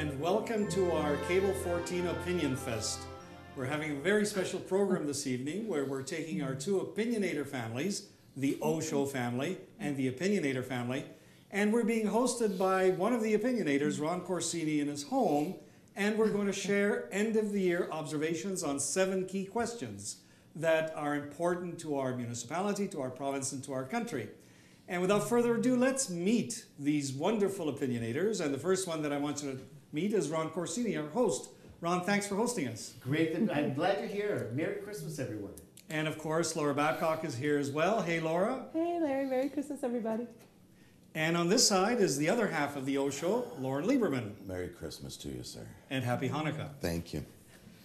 and welcome to our Cable 14 Opinionfest. We're having a very special program this evening where we're taking our two opinionator families, the O Show family and the Opinionator family, and we're being hosted by one of the opinionators, Ron Corsini, in his home, and we're going to share end-of-the-year observations on 7 key questions that are important to our municipality, to our province, and to our country. And without further ado, let's meet these wonderful opinionators. And the first one that I want you to meet is Ron Corsini, our host. Ron, thanks for hosting us. Great. I'm glad you're here. Merry Christmas, everyone. And of course, Laura Babcock is here as well. Hey, Laura. Hey, Larry. Merry Christmas, everybody. And on this side is the other half of the O Show, Loren Lieberman. Merry Christmas to you, sir. And Happy Hanukkah. Thank you.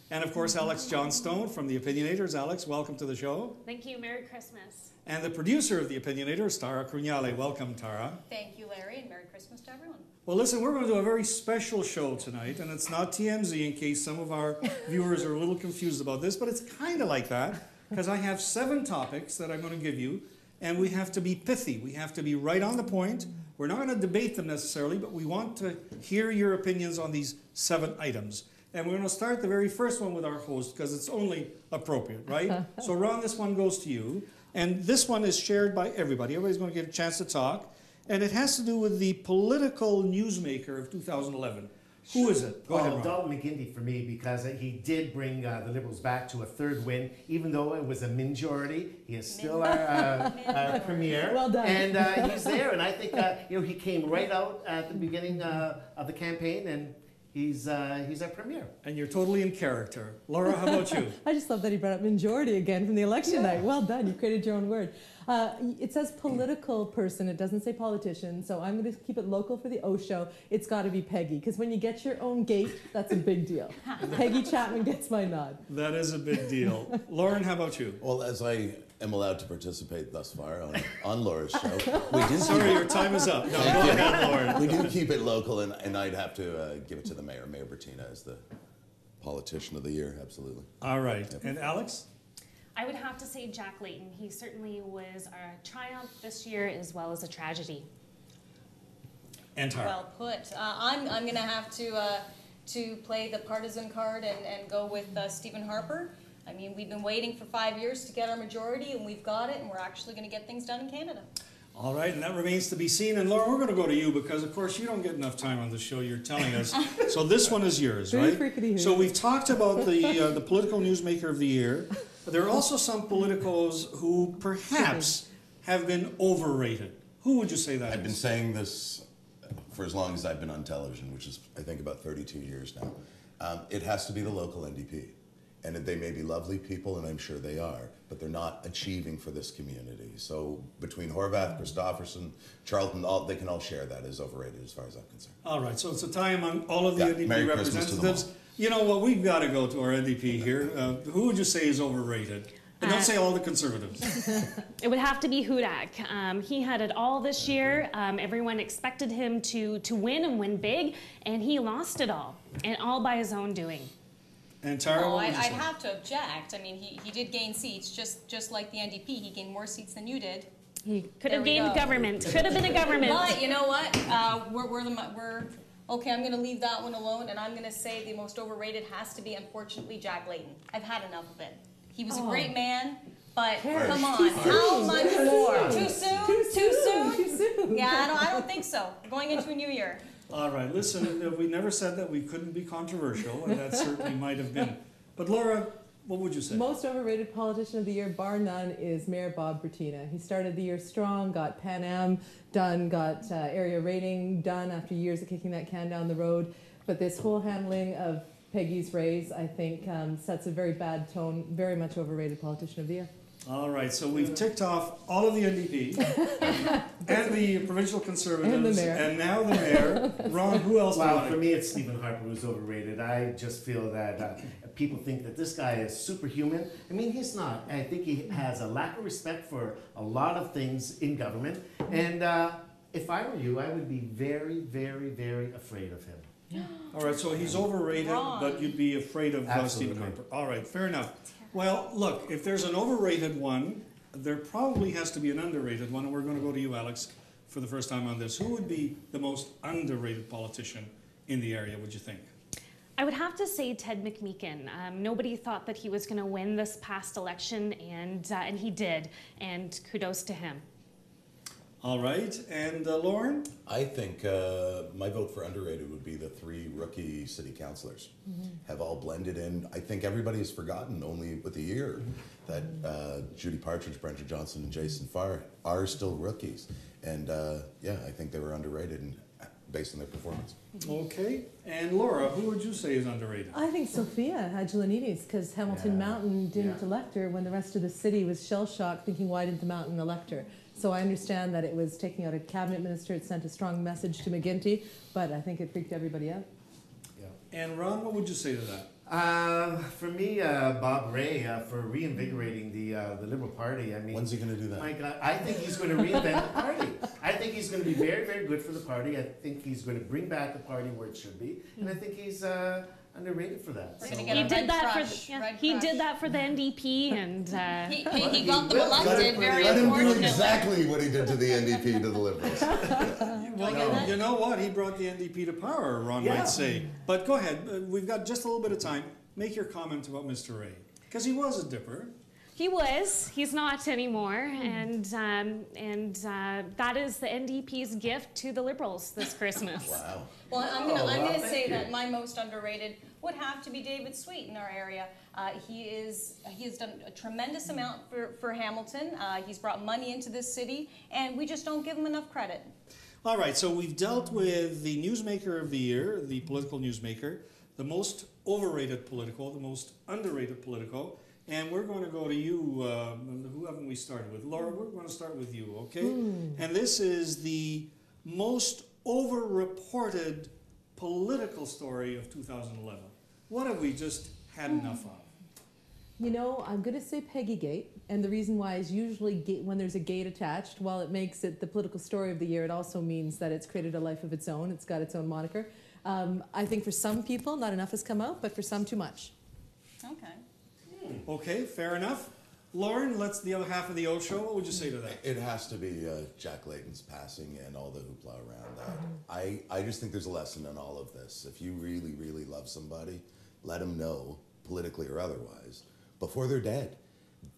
And of course, Alex Johnstone from the Opinionators. Alex, welcome to the show. Thank you. Merry Christmas. And the producer of the Opinionators, Tara Crugnale. Welcome, Tara. Thank you, Larry, and Merry Christmas to everyone. Well, listen, we're going to do a very special show tonight, and it's not TMZ in case some of our viewers are a little confused about this, but it's kind of like that, because I have 7 topics that I'm going to give you, and we have to be pithy. We have to be right on the point. We're not going to debate them necessarily, but we want to hear your opinions on these 7 items. And we're going to start the very first one with our host, because it's only appropriate, right? So, Ron, this one goes to you. And this one is shared by everybody. Everybody's going to get a chance to talk. And it has to do with the political newsmaker of 2011. Who is it? Go ahead, Ron. Dalton McGuinty for me, because he did bring the Liberals back to a 3rd win, even though it was a majority. He is still our premier. Well done. And he's there, and I think he came right out at the beginning of the campaign, and he's our premier. And you're totally in character. Laura, how about you? I just love that he brought up majority again from the election night. Well done. You created your own word. It says political person. It doesn't say politician. So I'm going to keep it local for the O Show. It's got to be Peggy. Because when you get your own gate, that's a big deal. Peggy Chapman gets my nod. That is a big deal. Lauren, how about you? Well, as I am allowed to participate thus far on Laura's show, we do Sorry, your time is up. No, go ahead, Lauren. we do keep it local, and I'd have to give it to the mayor, Mayor Bertina, as the politician of the year, absolutely. All right. Yep. And Alex? I would have to say Jack Layton. He certainly was a triumph this year as well as a tragedy. And Tara? Well put. I'm going to have to play the partisan card and go with Stephen Harper. I mean, we've been waiting for 5 years to get our majority, and we've got it, and we're actually going to get things done in Canada. All right, and that remains to be seen. And Laura, we're going to go to you because, of course, you don't get enough time on the show, you're telling us. So this one is yours, right? So we've talked about the political newsmaker of the year. There are also some politicos who perhaps have been overrated. Who would you say that I've been saying this for as long as I've been on television, which is, I think, about 32 years now. It has to be the local NDP. And they may be lovely people, and I'm sure they are, but they're not achieving for this community. So between Horvath, Christofferson, Charlton, they can all share that as overrated as far as I'm concerned. All right, so it's a tie among all of the NDP Merry representatives. You know what, we've got to go to our NDP here. Who would you say is overrated? And don't say all the Conservatives. It would have to be Hudak. He had it all this year. Everyone expected him to win and win big, and he lost it all, and all by his own doing. And Tara, no, I'd have to object. I mean, he did gain seats, just like the NDP. He gained more seats than you did. He could have gained government. Could have been a government. But you know what? We're okay. I'm going to leave that one alone, and I'm going to say the most overrated has to be, unfortunately, Jack Layton. I've had enough of it. He was a great man, but come on, how much more? Too soon? Too soon? Yeah, I don't think so. We're going into a new year. All right, listen, we never said that we couldn't be controversial, and that certainly might have been. But Laura, what would you say? Most overrated politician of the year, bar none, is Mayor Bob Bertina. He started the year strong, got Pan Am done, got area rating done after years of kicking that can down the road. But this whole handling of Peggy's raise, I think, sets a very bad tone. Very much overrated politician of the year. All right, so we've ticked off all of the NDP and the provincial Conservatives and the mayor. And now the mayor. Ron, who else? Well, for me, it's Stephen Harper who's overrated. I just feel that people think that this guy is superhuman. I mean, he's not. I think he has a lack of respect for a lot of things in government. And if I were you, I would be very, very, very afraid of him. Yeah. All right, so he's overrated, but you'd be afraid of Stephen Harper. All right, fair enough. Well, look, if there's an overrated one, there probably has to be an underrated one, and we're going to go to you, Alex, for the first time on this. Who would be the most underrated politician in the area, would you think? I would have to say Ted McMeekin. Nobody thought that he was going to win this past election, and he did. And kudos to him. All right, and Loren? I think my vote for underrated would be the 3 rookie city councilors. Have all blended in. I think everybody has forgotten only with a year that Judy Partridge, Brenda Johnson, and Jason Farr are still rookies. And yeah, I think they were underrated and based on their performance. Okay, and Laura, who would you say is underrated? I think Sophia Hadjilanidis, because Hamilton Mountain didn't elect her when the rest of the city was shell-shocked, thinking, why didn't the Mountain elect her? So I understand that it was taking out a cabinet minister. It sent a strong message to McGuinty, but I think it freaked everybody out. And Ron, what would you say to that? For me, Bob Ray, for reinvigorating the Liberal Party. I mean, When's he going to do that? My God, I think he's going to reinvent the party. I think he's going to be very, very good for the party. I think he's going to bring back the party where it should be, and I think he's underrated for that. We're gonna He get a did red that crush, for red he crush. did that for the NDP, and He got them elected, very Let him do unfortunately. exactly what he did to the NDP to the Liberals. Well, you know what? He brought the NDP to power, Ron might say. But go ahead. We've got just a little bit of time. Make your comment about Mr. Ray. Because he was a dipper. he was. He's not anymore, and that is the NDP's gift to the Liberals this Christmas. Wow. Well, I'm gonna thank say you. that my most underrated would have to be David Sweet in our area. He has done a tremendous amount for Hamilton. He's brought money into this city, and we just don't give him enough credit. All right, so we've dealt with the newsmaker of the year, the political newsmaker, the most overrated political, the most underrated political, and we're going to go to you. Who haven't we started with? Laura, we're going to start with you, okay? And this is the most overreported political story of 2011. What have we just had enough of? You know, I'm going to say Peggy Gate, and the reason why is usually when there's a gate attached, while it makes it the political story of the year, it also means that it's created a life of its own. It's got its own moniker. I think for some people, not enough has come out, but for some, too much. Okay. Okay, fair enough. Lauren, let's the other half of the O show. What would you say to that? It has to be Jack Layton's passing and all the hoopla around that. I just think there's a lesson in all of this. If you really, really love somebody, let them know, politically or otherwise, before they're dead.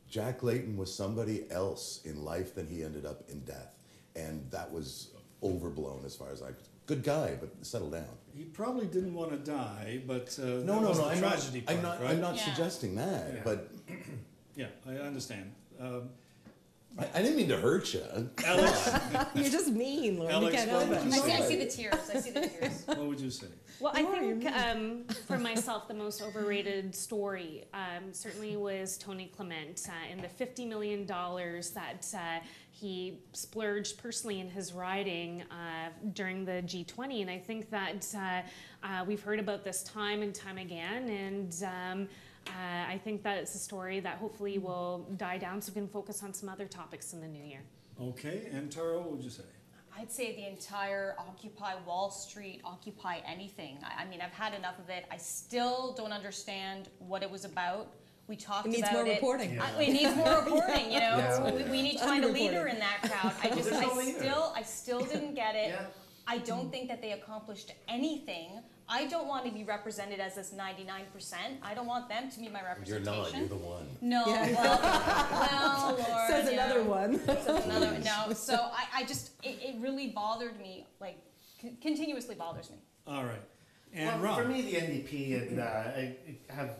Jack Layton was somebody else in life than he ended up in death. And that was overblown as far as good guy, but settle down. He probably didn't want to die, but No, that was the I'm tragedy not, part, right? I'm not Yeah. suggesting that, Yeah. but Yeah, I understand. I didn't mean to hurt you. Alex, You're just mean, Lauren. Alex, You can't what help would it. you I see the tears. I see the tears. what would you say? Well, I Laura, you're think for myself, the most overrated story certainly was Tony Clement and the $50 million that he splurged personally in his riding during the G20. And I think that we've heard about this time and time again. And I think that it's a story that hopefully will die down so we can focus on some other topics in the new year. Okay, and Tara, what would you say? I'd say the entire Occupy Wall Street, Occupy anything. I mean, I've had enough of it. I still don't understand what it was about. We talked It needs about more it. reporting. It needs more reporting, you know. Yeah. We need to find a Underreporting. leader in that crowd. There's no leader. I still didn't get it. Yeah. I don't think that they accomplished anything. I don't want to be represented as this 99%. I don't want them to be my You're representation. not, you're the one. No, Yeah. well, Lord, Says you another know. one. Says another one. No, so I just, it really bothered me, like, continuously bothers me. All right. And Well, Ron. for me, the NDP, and I have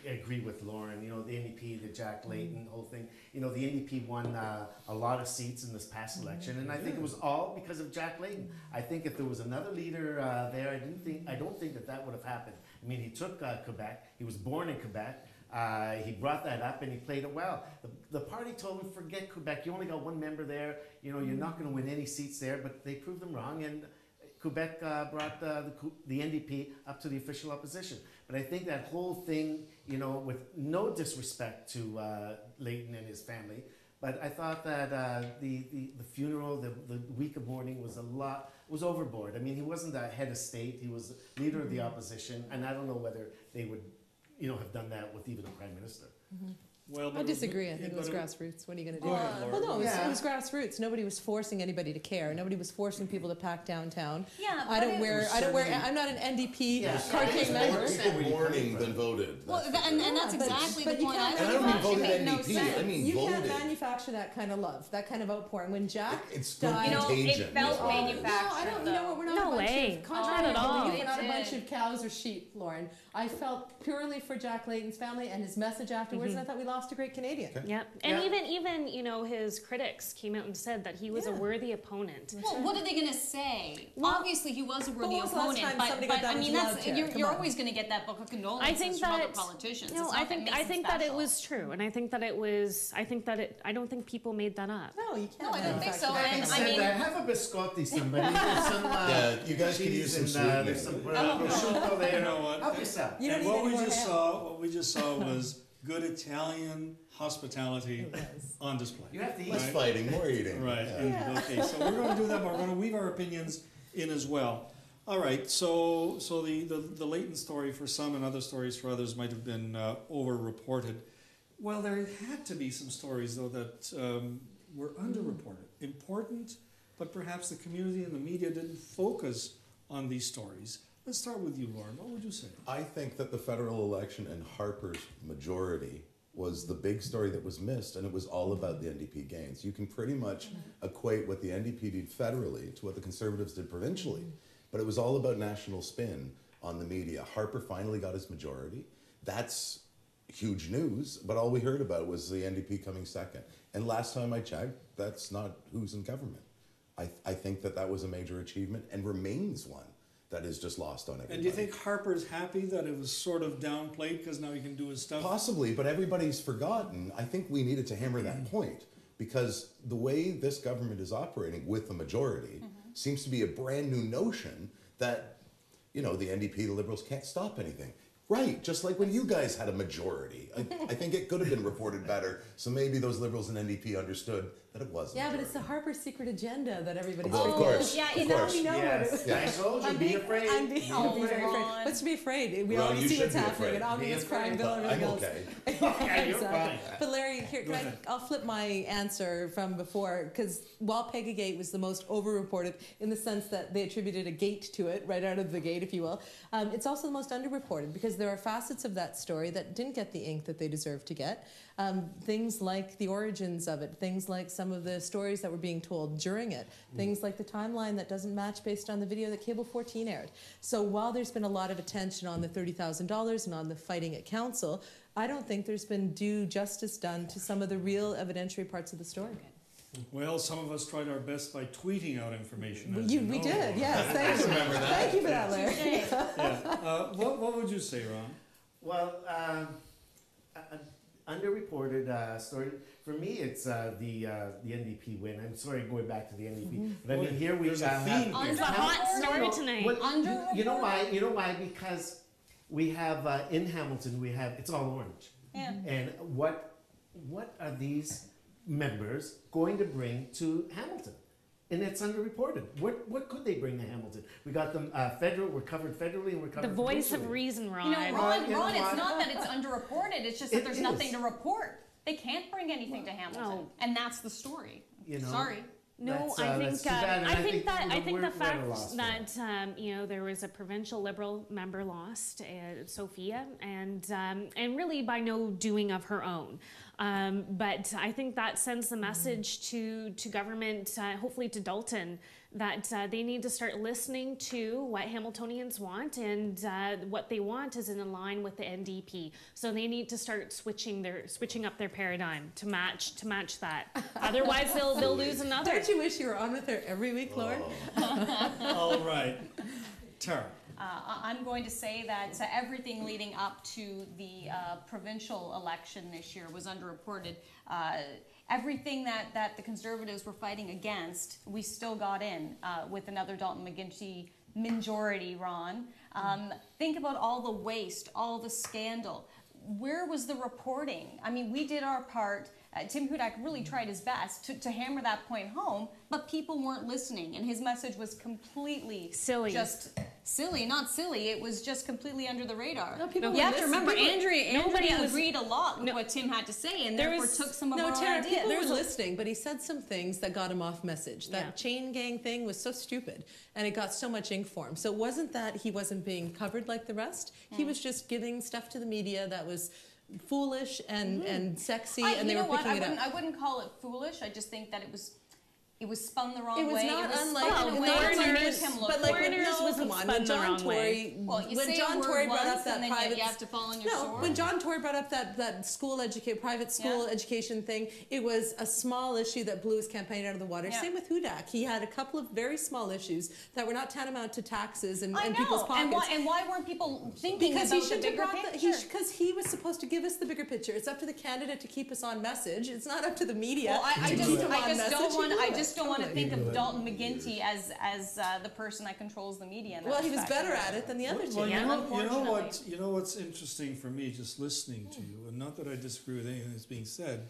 agree with Lauren. You know, the NDP, the Jack Layton whole thing. You know, the NDP won a lot of seats in this past election, and I think it was all because of Jack Layton. I think if there was another leader there, I don't think that would have happened. I mean, he took Quebec. He was born in Quebec. He brought that up and he played it well. The party told him, forget Quebec. You only got one member there. You know, you're not going to win any seats there. But they proved them wrong, and Quebec brought the NDP up to the official opposition. But I think that whole thing, you know, with no disrespect to Layton and his family, but I thought that the funeral, the week of mourning was overboard. I mean, he wasn't a head of state. He was leader of the opposition, and I don't know whether they would, you know, have done that with even a prime minister. Well, but I it was- disagree. I think it was but grassroots. What are you going to do? Go ahead, Laura. Well, no, Yeah. it was grassroots. Nobody was forcing anybody to care. Nobody was forcing people to pack downtown. Yeah, I but don't it wear. was I don't wear. certainly- I'm not an NDP Yeah. parking Yeah. member. More People mourning than voted. Well, That's for and sure. that's Yeah, but- exactly but the you point can't- I And I was don't mean making. voted It made no NDP, sense. I mean You can't voted. manufacture that kind of love, that kind of outpouring. When Jack It's died, You know, contagion. it felt is all it is. manufactured. No, I don't. You know what? We're not No a bunch way. of contrary Not at all. belief, we're not a It bunch did. of cows or sheep, Lauren. I felt purely for Jack Layton's family and his message afterwards, and I thought we lost a great Canadian. Okay. Yep. And Yeah. even you know, his critics came out and said that he was a Yeah. worthy opponent. Well, what are they going to say? Well- Obviously, he was a worthy when was the last opponent, time but, somebody but got that I mean, much that's love, Tara? you're Come on. always going to get that book of condolences I think from that other politicians. No, It's I not think that makes I him think that it special. was true, and I think that it was. I think that it. I don't think people made that up. No, you can't. No, I don't think so, manufacture that and kind of I love. mean- have a biscotti, somebody. There's some, Yeah, you guys could cheese use some and, there's some sweetening. prosciutto there. You know what? Help yourself. You don't And need what any we more just ham. saw, what we just saw was good Italian hospitality It was. on display. You have to eat. Less Right. fighting, more eating. Right. Yeah. And, Yeah. okay. So we're going to do that, but we're going to weave our opinions in as well. All right. So the latent story for some and other stories for others might have been over-reported. Well, there had to be some stories though that were underreported, important, but perhaps the community and the media didn't focus on these stories. Let's start with you, Loren. What would you say? I think that the federal election and Harper's majority was the big story that was missed, and it was all about the NDP gains. You can pretty much equate what the NDP did federally to what the Conservatives did provincially, but it was all about national spin on the media. Harper finally got his majority. That's huge news, but all we heard about was the NDP coming second. And last time I checked, that's not who's in government. I think that that was a major achievement and remains one that is just lost on everybody. And do you think Harper's happy that it was sort of downplayed because now he can do his stuff? Possibly, but everybody's forgotten. I think we needed to hammer that point because the way this government is operating with the majority seems to be a brand new notion that, you know, the NDP, the Liberals can't stop anything. Right, just like when you guys had a majority. I think it could have been reported better, so maybe those Liberals and NDP understood that it wasn't. Yeah, but it's the Harper secret agenda that everybody's Well, of figuring out. course, yeah, of you Now course. we know Yes, what it Yeah. I told you, be afraid. I'm being, I'll be very afraid. Ron. What's to be afraid? We Well, already you see should what's be happening. afraid. An omnibus Be crime afraid. bill, everything I'm else. okay. Yeah, you're fine. But Larry, here, Go ahead. I'll flip my answer from before, because while Pegagate was the most over-reported in the sense that they attributed a gate to it, right out of the gate, if you will, it's also the most under-reported because there are facets of that story that didn't get the ink that they deserved to get. Things like the origins of it, things like some of the stories that were being told during it, things like the timeline that doesn't match based on the video that Cable 14 aired. So while there's been a lot of attention on the $30,000 and on the fighting at council, I don't think there's been due justice done to some of the real evidentiary parts of the story. Well, some of us tried our best by tweeting out information. as We know. did, yes. Thank you. Thank you for that, Larry. Yeah. What would you say, Ron? Well, underreported story. For me, it's the NDP win. I'm sorry, going back to the NDP, but I mean here we There's a have. theme here. It's a hot story tonight. You know why? You know why? Because we have in Hamilton we have it's all orange. Yeah. And what are these members going to bring to Hamilton? And it's underreported. What could they bring to Hamilton? We got them federal. We're covered federally, and we're covered. The voice of provincially. reason, Ron. You know, Ron, you know Ron, it's what? not that it's underreported. It's just that It there's is. nothing to report. They can't bring anything to Hamilton, No. and that's the story. You know? Sorry. No, That's, I think that's too bad, and I think that you know, I think we're the at a fact loss for that you know there was a provincial Liberal member lost, Sophia, and really by no doing of her own. But I think that sends the message to government, hopefully to Dalton, that they need to start listening to what Hamiltonians want, and what they want is in line with the NDP. So they need to start switching up their paradigm to match that. Otherwise, they'll lose another. Don't you wish you were on with her every week, Lauren? All right, Tara. I'm going to say that everything leading up to the provincial election this year was underreported. Everything that the Conservatives were fighting against, we still got in with another Dalton McGuinty majority, Ron. Think about all the waste, all the scandal. Where was the reporting? I mean, we did our part. Tim Hudak really tried his best to hammer that point home, but people weren't listening, and his message was completely Silly. just silly, not silly. It was just completely under the radar. No, people you were have to listening. remember, Nobody Andrea was- agreed a lot with what Tim had to say, and There therefore was- took some of No, our Tara, ideas. people were listening, but he said some things that got him off message. That Yeah. chain gang thing was so stupid, and it got so much ink for him. So it wasn't that he wasn't being covered like the rest. He was just giving stuff to the media that was foolish and sexy, and they you were know what? picking it up. I wouldn't call it foolish. I just think that it was spun the wrong It was way. not it was unlike, spun in a way not to unlike make Foreigners- him look but like good. when, Foreigners wasn't come on, spun when the John wrong way. Tory, Well, you when say John a word Tory brought once up that and then private, you have to fall on your no, sword. when John Tory brought up that school private school Yeah. education thing, it was a small issue that blew his campaign out of the water. Yeah. Same with Hudak. He had a couple of very small issues that were not tantamount to taxes and, I and know. people's pockets. And why weren't people thinking Because about he the shouldn't have bigger brought picture? because he was supposed to give us the bigger picture. It's up to the candidate to keep us on message. It's not up to the media Well, I to just, keep him I on just message. don't want. He I blew just it, don't want to totally. think of Dalton McGuinty as the person that controls the media. In that Well, he was respect. better at it than the other two. Well, Yeah. you know what's interesting for me, just listening to you, and not that I disagree with anything that's being said,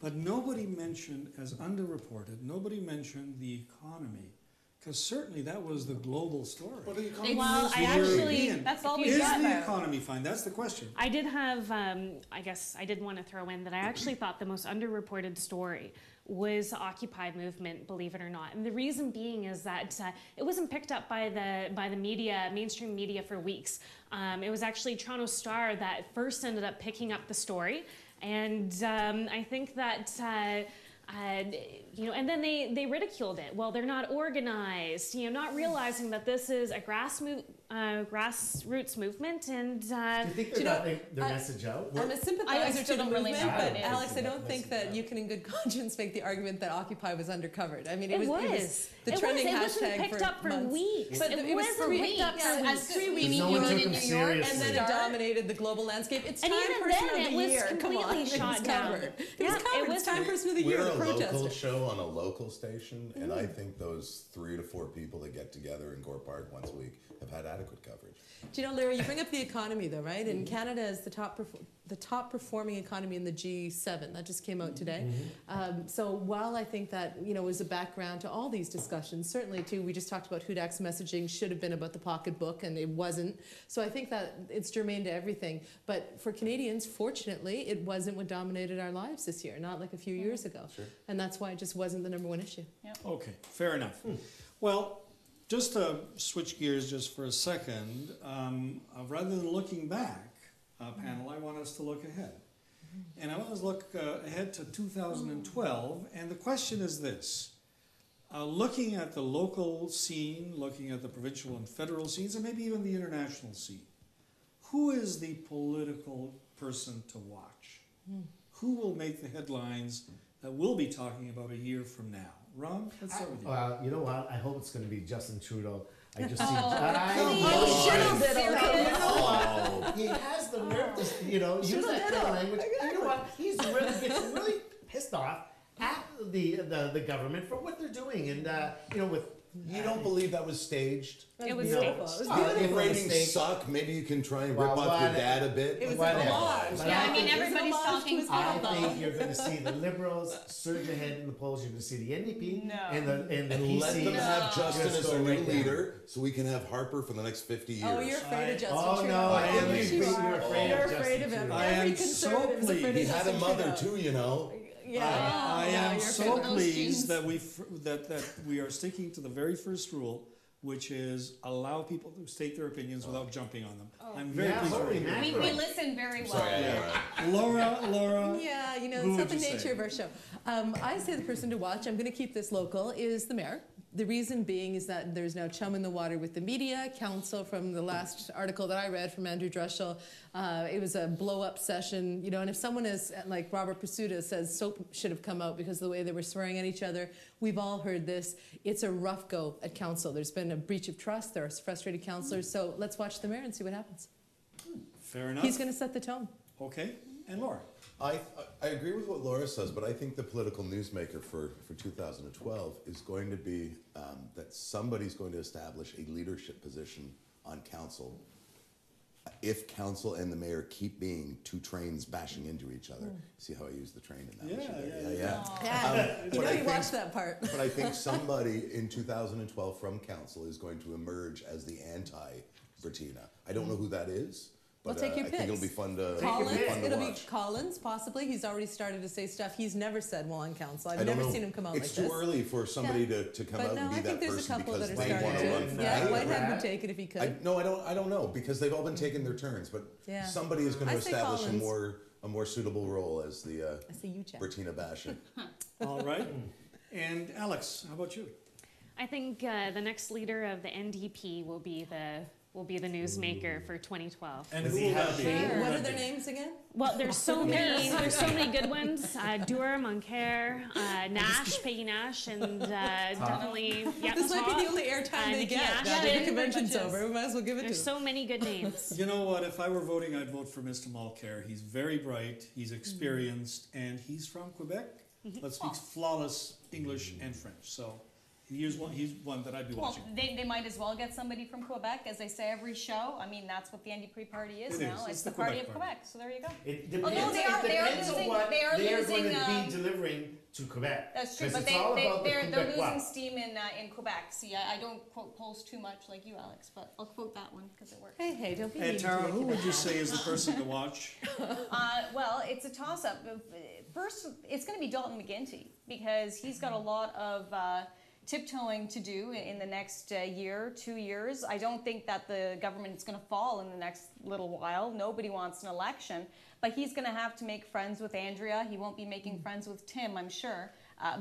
but nobody mentioned, as underreported, nobody mentioned the economy, because certainly that was the global story. What are the economy? Well, I The actually, European. That's all we Is got the there. economy fine? That's the question. I did have, I guess I did want to throw in that I actually thought the most underreported story was the Occupy movement, believe it or not. And the reason being is that it wasn't picked up by the media, mainstream media, for weeks. It was actually Toronto Star that first ended up picking up the story. And I think that, and then they ridiculed it. Well, they're not organized, not realizing that this is a grassroots movement. And Do you think they're not their message out? I'm a sympathizer still to the don't really movement, know but what it is. Alex, I don't think that you can, in good conscience, make the argument that Occupy was undercovered. I mean, it It was was. the It trending was. It wasn't hashtag picked for up for months. weeks. But It it was wasn't for picked up weeks. for Yeah, weeks. 3 weeks. No one you took were him in New York, seriously. and then it dominated the global landscape. It's And Time even Person then, of it the was Year. Come completely on, it was shot down. covered. It Yeah, was covered. it was- It's Time Person of the Year. We're a The local protester. show on a local station, and I think those 3 to 4 people that get together in Gore Park once a week have had adequate coverage. Do you know, Larry, you bring up the economy, though, right? And Canada is the top performing economy in the G7. That just came out today. So while I think that, was a background to all these discussions, certainly, too, we just talked about Hudak's messaging should have been about the pocketbook, and it wasn't. So I think that it's germane to everything. But for Canadians, fortunately, it wasn't what dominated our lives this year, not like a few years ago. Sure. And that's why it just wasn't the number one issue. Okay, fair enough. Well, just to switch gears just for a second, rather than looking back, panel, I want us to look ahead. And I want us to look ahead to 2012, and the question is this. Looking at the local scene, looking at the provincial and federal scenes, and maybe even the international scene, who is the political person to watch? Who will make the headlines that we'll be talking about a year from now? Ron, let's start with you. Well, you know what? I hope it's going to be Justin Trudeau. I just see. He has the nerve to, use that kind of language. You know what? He's really getting really pissed off at the government for what they're doing, and with. You don't believe that was staged? It was No. staged. It was If beautiful. it was Ratings staged- suck. Maybe you can try and Well, rip off your what- dad a bit. It was Whatever. a homage. But Yeah, I mean, think- everybody's homage to talking his I father. think you're going to see the Liberals surge ahead in the polls. You're going to see the NDP No. and the And PC. let them have Justin Just as go their new right down. leader, so we can have Harper for the next 50 years. Oh, you're afraid of Justin Oh, Trudeau. no, I am. Yes, you You're are. afraid You're of afraid Justin of him. Trudeau. I Every am so conservative is afraid of He had a Justin mother Trudeau. too, Yeah. I Yeah, am you're so afraid of those pleased genes. that that we are sticking to the very first rule, which is allow people to state their opinions without jumping on them. I'm very Yeah, pleased with holy you. mackerel. We listen very well. Sorry, Yeah. Laura. Yeah, Who it's not would the you say? nature of our show. I say the person to watch, I'm going to keep this local, is the mayor. The reason being is that there's now chum in the water with the media, council from the last article that I read from Andrew Drushel. It was a blow-up session, and if someone is, like Robert Pursuta says, soap should have come out because of the way they were swearing at each other. We've all heard this. It's a rough go at council. There's been a breach of trust. There are frustrated councillors. So let's watch the mayor and see what happens. Fair enough. He's going to set the tone. Okay, and Laura. I agree with what Laura says, but I think the political newsmaker for 2012 is going to be that somebody's going to establish a leadership position on council if council and the mayor keep being two trains bashing into each other, see how I use the train in that? Yeah, you know, you watched that part. But I think somebody in 2012 from council is going to emerge as the anti-Bertina. I don't know who that is. Well, But take your I think it'll picks. be fun to Collins, it'll be watch. Collins, possibly. He's already started to say stuff he's never said while on council. I've I don't never know. seen him come out It's like too this. early for somebody to come But out no, and be I that think there's a person couple because that are they want to starting run to. for Yeah, mayor. Whitehead would take it if he could. No, I don't know because they've all been taking their turns. But Yeah. somebody is going to I say establish Collins. a more suitable role as the I say you, Chad. Bertina basher. All right. And Alex, how about you? I think the next leader of the NDP will be the newsmaker for 2012. And Does who he will have that be? shame? What are their names again? Well, there's so many good ones. Dewar, Moncare, Nash, Peggy Nash, and definitely This might be the only airtime they Nikki get Ash. now that Yeah, the convention's pretty much over. We might as well give it to There's them. so many good names. You know what? If I were voting, I'd vote for Mr. Mulcair. He's very bright, he's experienced, and he's from Quebec. But speaks flawless English and French. So he's one that I'd be Well, watching. they might as well get somebody from Quebec, as they say every show. I mean, that's what the NDP party is It now. is. It's It's the the party Quebec of party. Quebec. So there you go. It depends, Although they are depends losing- on what they are going losing, to be delivering to Quebec. That's true, 'Cause but it's all about the they're Quebecois. losing steam in Quebec. See, I don't quote polls too much like you, Alex, but I'll quote that one because it works. Hey, don't be And mean Tara, to who Quebec. would you say is the person to watch? Well, it's a toss-up. First, it's going to be Dalton McGuinty because he's got a lot of tiptoeing to do in the next year, 2 years. I don't think that the government is going to fall in the next little while. Nobody wants an election. But he's going to have to make friends with Andrea. He won't be making friends with Tim, I'm sure.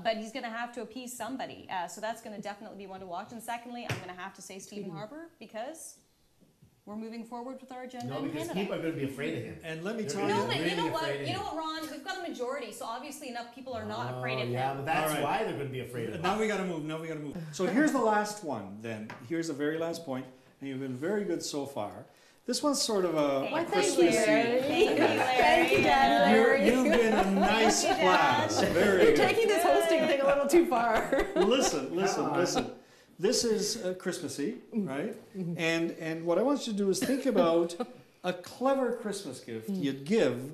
But he's going to have to appease somebody. So that's going to definitely be one to watch. And secondly, I'm going to have to say Stephen Harper because we're moving forward with our agenda No, in because Canada. people are going to be afraid of him. And let me They're tell gonna No, you, but really you know what? afraid of You know him. what, Ron? We've got a majority, so obviously enough people are not afraid of Yeah, him. but that's All right. why they're going to be afraid of him. now we got to move. Now we got to move. So here's the last one. Then here's the very last point, and you've been very good so far. This one's sort of a Christmassy. Thank you, Larry. You've been a nice class. Very You're good. taking this hosting thing a little too far. Listen. This is Christmassy, right? And what I want you to do is think about a clever Christmas gift you'd give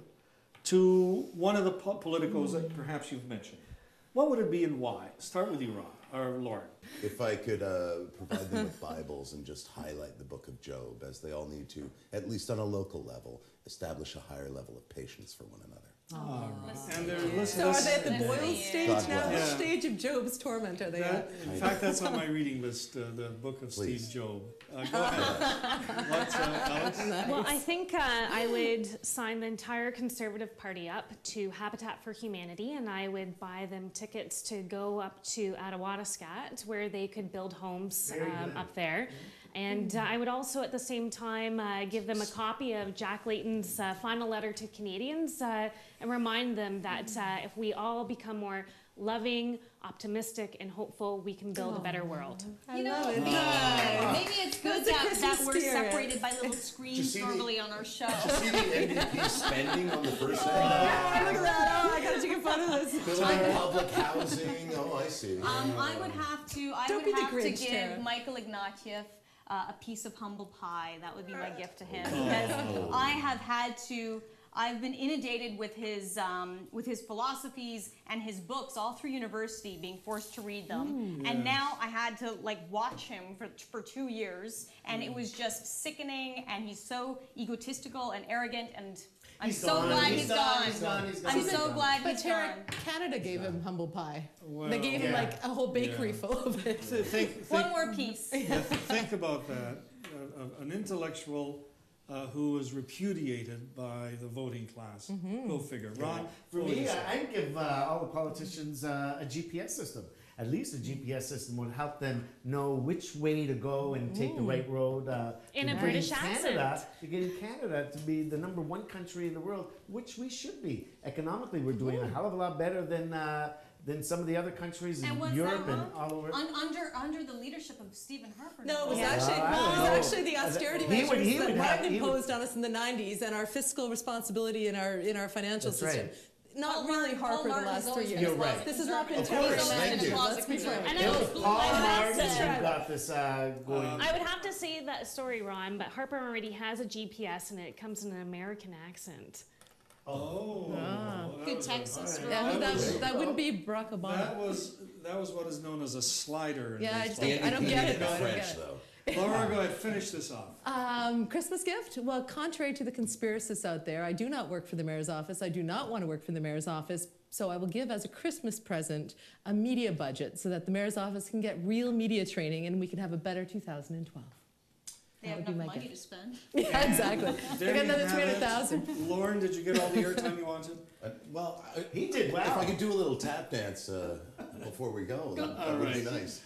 to one of the politicos that perhaps you've mentioned. What would it be and why? Start with you, Ron, or Loren. If I could provide them with Bibles and just highlight the book of Job, as they all need to, at least on a local level, establish a higher level of patience for one another. And So are they at the boiled stage God now? Which bless. stage of Job's torment are they at? in fact, that's on my reading list, the book of Please. Steve Job. Go ahead. What, Alex? Well, I think I would sign the entire Conservative Party up to Habitat for Humanity, and I would buy them tickets to go up to Attawataskat, where they could build homes up there. And I would also, at the same time, give them a copy of Jack Layton's final letter to Canadians and remind them that if we all become more loving, optimistic, and hopeful, we can build a better world. I You know, love it. maybe it's good That's a that Christmas we're spirit. separated by little screens see the- normally on our show. See the NDP spending on the first thing? Oh, look at that. Oh, I gotta take a photo of this. Building public housing. Oh, I see. I would have to. I Don't would be the have to Grinch, give Tara. Michael Ignatieff a piece of humble pie. That would be my gift to him because I have had to. I've been inundated with his philosophies and his books all through university, being forced to read them. And now I had to watch him for 2 years, and it was just sickening. And he's so egotistical and arrogant, and I'm He's so gone. glad He's he's done. gone. He's gone. He's I'm gone. so glad But he's Tara, gone. Canada gave him humble pie. Well, They gave him yeah. like a whole bakery Yeah. full of it. One more piece. Think about that. An intellectual who was repudiated by the voting class. Go figure. Ron, For what would you me, say? I'd give all the politicians a GPS system. At least a GPS system would help them know which way to go and take the right road. In to a get British Canada, accent. to get in Canada to be the #1 country in the world, which we should be. Economically, we're doing a hell of a lot better than some of the other countries in And what's Europe that, and Ron? all over. Under the leadership of Stephen Harper. No, it was Yeah. actually I it don't was know. actually the austerity He would- measures he that would Martin have- he would- imposed on us in the 90s and our fiscal responsibility in our financial That's system. right. not really Harper the last 3 years. You're right. This has not been Of course, terrible. thank you. Let's be frank. And It was Paul I Martin would have who got this going. I would have to say that story, Ron, but Harper already has a GPS and it comes in an American accent. Good Texas. All right. Yeah, That that wouldn't be Barack Obama. That was what is known as a slider. In Yeah, I baseball. just I don't get it. The though, I don't French, get it. though. Laura, go ahead, finish this off. Christmas gift? Well, contrary to the conspiracists out there, I do not work for the mayor's office. I do not want to work for the mayor's office. So I will give as a Christmas present a media budget so that the mayor's office can get real media training and we can have a better 2012. They That have would be enough my money gift. to spend. Yeah, exactly. There I got you another have it. 300,000. Lauren, did you get all the airtime you wanted? Well, He did well. if I could do a little tap dance before we go, that would be Alright. nice.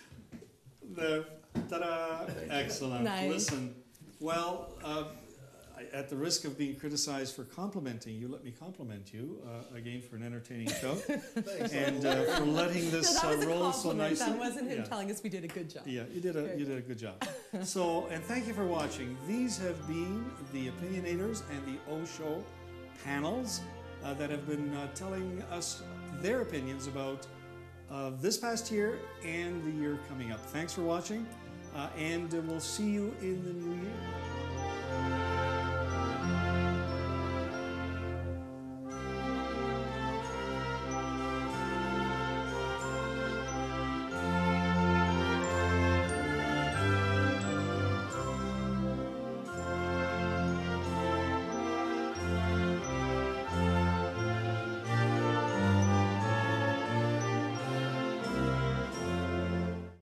Ta-da! Excellent. Nice. Listen, well, at the risk of being criticized for complimenting you, let me compliment you again for an entertaining show and for letting this No, that was a roll so compliment. nicely. That wasn't him Yeah. telling us we did a good job. Yeah, you did a good job. So, and thank you for watching. These have been the Opinionators and the O Show panels that have been telling us their opinions about this past year and the year coming up. Thanks for watching, and we'll see you in the new year.